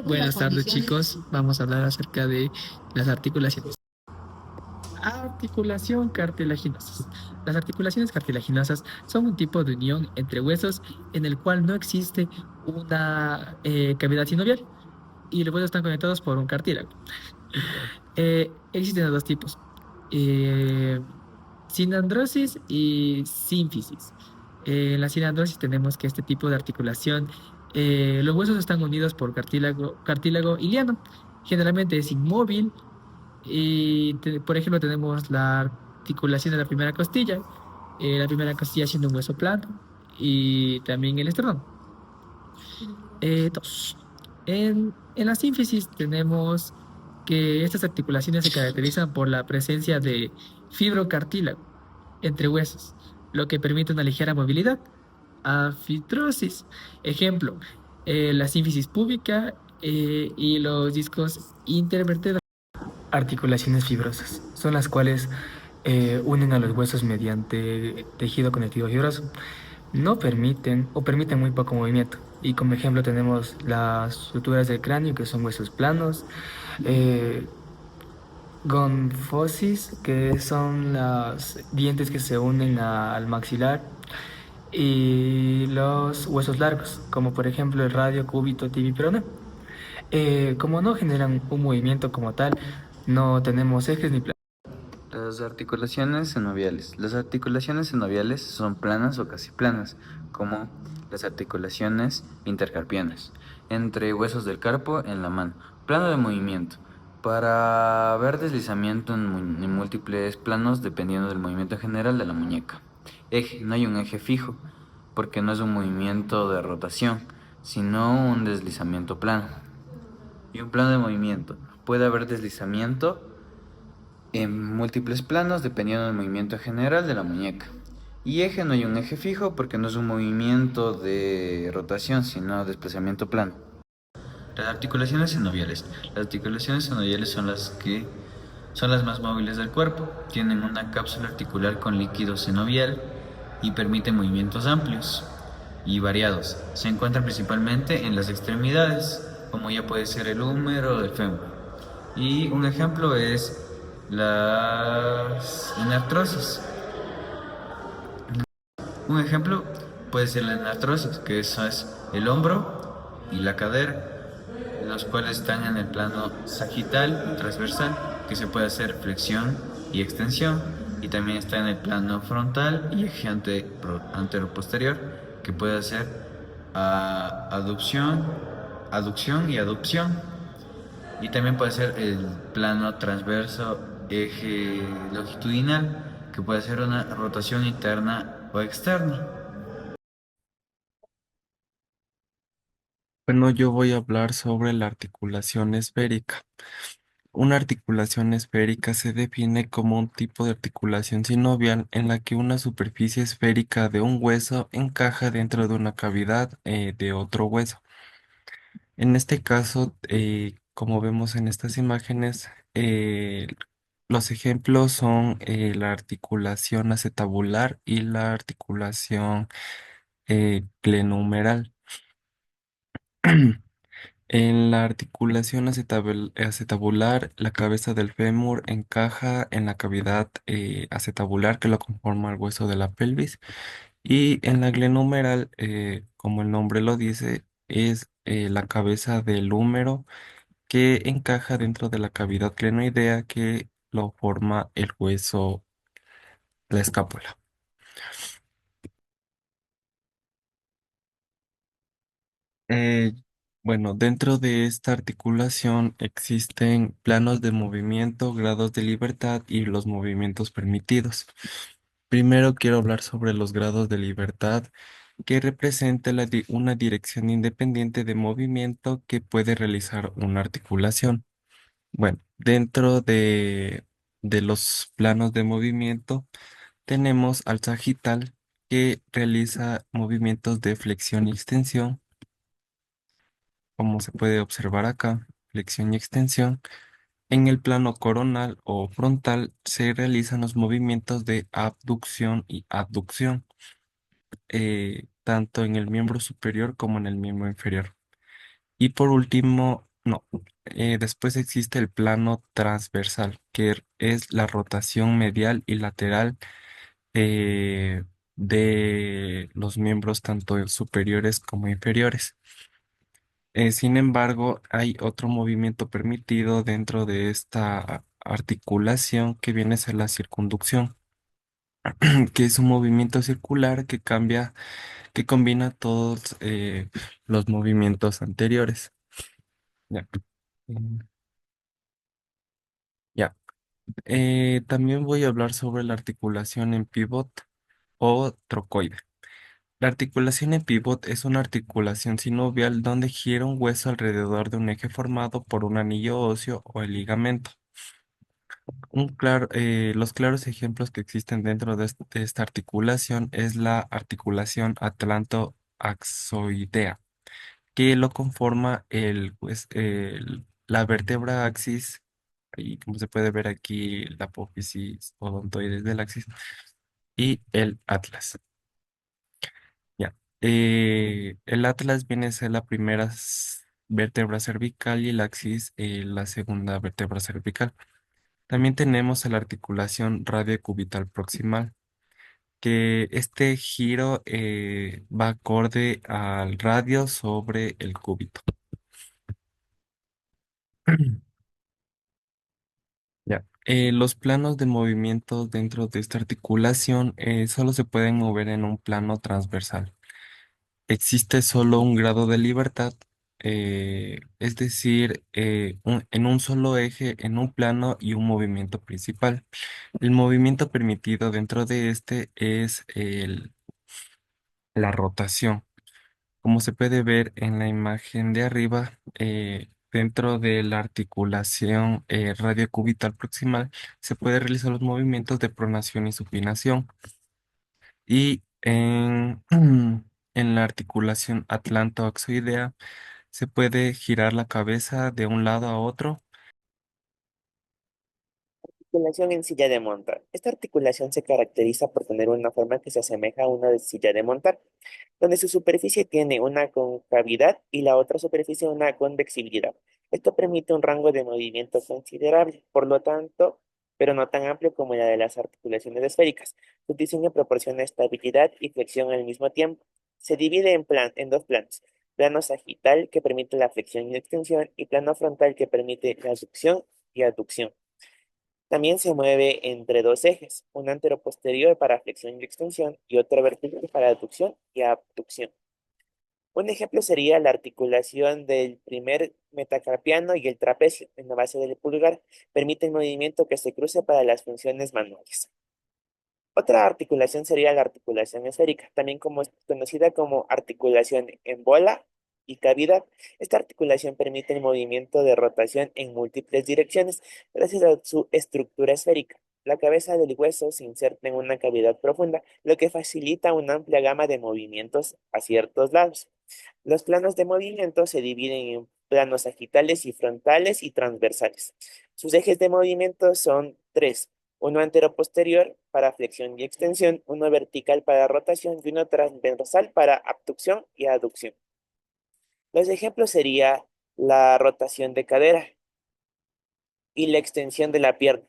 Buenas tardes, chicos. Vamos a hablar acerca de las articulaciones. Articulación cartilaginosa. Las articulaciones cartilaginosas son un tipo de unión entre huesos en el cual no existe una cavidad sinovial y los huesos están conectados por un cartílago. Existen dos tipos, eh, sinandrosis y sínfisis. En la sinandrosis tenemos que este tipo de articulación, los huesos están unidos por cartílago iliano. Generalmente es inmóvil y, por ejemplo, tenemos la articulación de la primera costilla, la primera costilla siendo un hueso plano y también el esternón. Dos. En la sínfisis tenemos que estas articulaciones se caracterizan por la presencia de fibrocartílago entre huesos, lo que permite una ligera movilidad. Afitrosis. Ejemplo, la sínfisis púbica y los discos intervertebrales. Articulaciones fibrosas son las cuales unen a los huesos mediante tejido conectivo fibroso. No permiten o permiten muy poco movimiento. Y como ejemplo tenemos las suturas del cráneo, que son huesos planos, eh, gonfosis, que son los dientes que se unen al maxilar, y los huesos largos, como por ejemplo el radio, cúbito, tibia y peroné. Como no generan un movimiento como tal, no tenemos ejes ni planos. Las articulaciones senoviales. Las articulaciones senoviales son planas o casi planas, como las articulaciones intercarpianas, entre huesos del carpo en la mano. Plano de movimiento. Para ver deslizamiento en múltiples planos dependiendo del movimiento general de la muñeca. Eje. No hay un eje fijo, porque no es un movimiento de rotación, sino un deslizamiento plano. Y un plano de movimiento. Puede haber deslizamiento en múltiples planos dependiendo del movimiento general de la muñeca. Y eje, no hay un eje fijo porque no es un movimiento de rotación, sino desplazamiento plano. Las articulaciones senoviales. Las articulaciones senoviales son las más móviles del cuerpo. Tienen una cápsula articular con líquido senovial y permiten movimientos amplios y variados. Se encuentran principalmente en las extremidades, como ya puede ser el húmero o el fémur. Y un ejemplo es las inartrosis. Un ejemplo puede ser la inartrosis, que eso es el hombro y la cadera, los cuales están en el plano sagital y transversal, que se puede hacer flexión y extensión, y también está en el plano frontal y eje antero-posterior, que puede hacer aducción y aducción. Y también puede ser el plano transverso, eje longitudinal, que puede ser una rotación interna o externa. Bueno, yo voy a hablar sobre la articulación esférica. Una articulación esférica se define como un tipo de articulación sinovial en la que una superficie esférica de un hueso encaja dentro de una cavidad de otro hueso. En este caso, como vemos en estas imágenes, los ejemplos son la articulación acetabular y la articulación glenohumeral. En la articulación acetabular, la cabeza del fémur encaja en la cavidad acetabular que lo conforma el hueso de la pelvis. Y en la glenohumeral, como el nombre lo dice, es la cabeza del húmero que encaja dentro de la cavidad glenoidea que lo forma el hueso, la escápula. Eh, bueno, dentro de esta articulación existen planos de movimiento, grados de libertad y los movimientos permitidos. Primero quiero hablar sobre los grados de libertad, que representa una dirección independiente de movimiento que puede realizar una articulación. Bueno, dentro de los planos de movimiento tenemos al sagital, que realiza movimientos de flexión y extensión, como se puede observar acá, flexión y extensión. En el plano coronal o frontal se realizan los movimientos de abducción y abducción, tanto en el miembro superior como en el miembro inferior. Y por último, no, después existe el plano transversal, que es la rotación medial y lateral eh, de los miembros tanto superiores como inferiores. Sin embargo, hay otro movimiento permitido dentro de esta articulación que viene a ser la circunducción, que es un movimiento circular que cambia, que combina todos los movimientos anteriores. Ya. Mm, ya. También voy a hablar sobre la articulación en pivot o trocoide. La articulación en pivot es una articulación sinovial donde gira un hueso alrededor de un eje formado por un anillo óseo o el ligamento. Los claros ejemplos que existen dentro de esta articulación es la articulación atlantoaxoidea, que lo conforma la vértebra axis, y como se puede ver aquí, la apófisis odontoides del axis, y el atlas. Ya. El atlas viene a ser la primera vértebra cervical y el axis la segunda vértebra cervical. También tenemos la articulación radiocubital proximal, que este giro va acorde al radio sobre el cúbito. Ya. Los planos de movimiento dentro de esta articulación solo se pueden mover en un plano transversal. Existe solo un grado de libertad, es decir, en un solo eje, en un plano y un movimiento principal. El movimiento permitido dentro de este es la rotación. Como se puede ver en la imagen de arriba, dentro de la articulación radiocubital proximal se puede realizar los movimientos de pronación y supinación. Y en la articulación atlantoaxoidea se puede girar la cabeza de un lado a otro. Articulación en silla de montar. Esta articulación se caracteriza por tener una forma que se asemeja a una de silla de montar, donde su superficie tiene una concavidad y la otra superficie una convexibilidad. Esto permite un rango de movimiento considerable, por lo tanto, pero no tan amplio como la de las articulaciones esféricas. Su diseño proporciona estabilidad y flexión al mismo tiempo. Se divide en dos planos. Plano sagital, que permite la flexión y extensión, y plano frontal, que permite la aducción y aducción. También se mueve entre dos ejes, un anteroposterior para flexión y extensión y otro vertical para aducción y abducción. Un ejemplo sería la articulación del primer metacarpiano y el trapecio en la base del pulgar. Permite el movimiento que se cruce para las funciones manuales. Otra articulación sería la articulación esférica, también como es conocida como articulación en bola y cavidad. Esta articulación permite el movimiento de rotación en múltiples direcciones gracias a su estructura esférica. La cabeza del hueso se inserta en una cavidad profunda, lo que facilita una amplia gama de movimientos a ciertos lados. Los planos de movimiento se dividen en planos sagitales y frontales y transversales. Sus ejes de movimiento son tres: uno anteroposterior para flexión y extensión, uno vertical para rotación y uno transversal para abducción y aducción. Los ejemplos serían la rotación de cadera y la extensión de la pierna.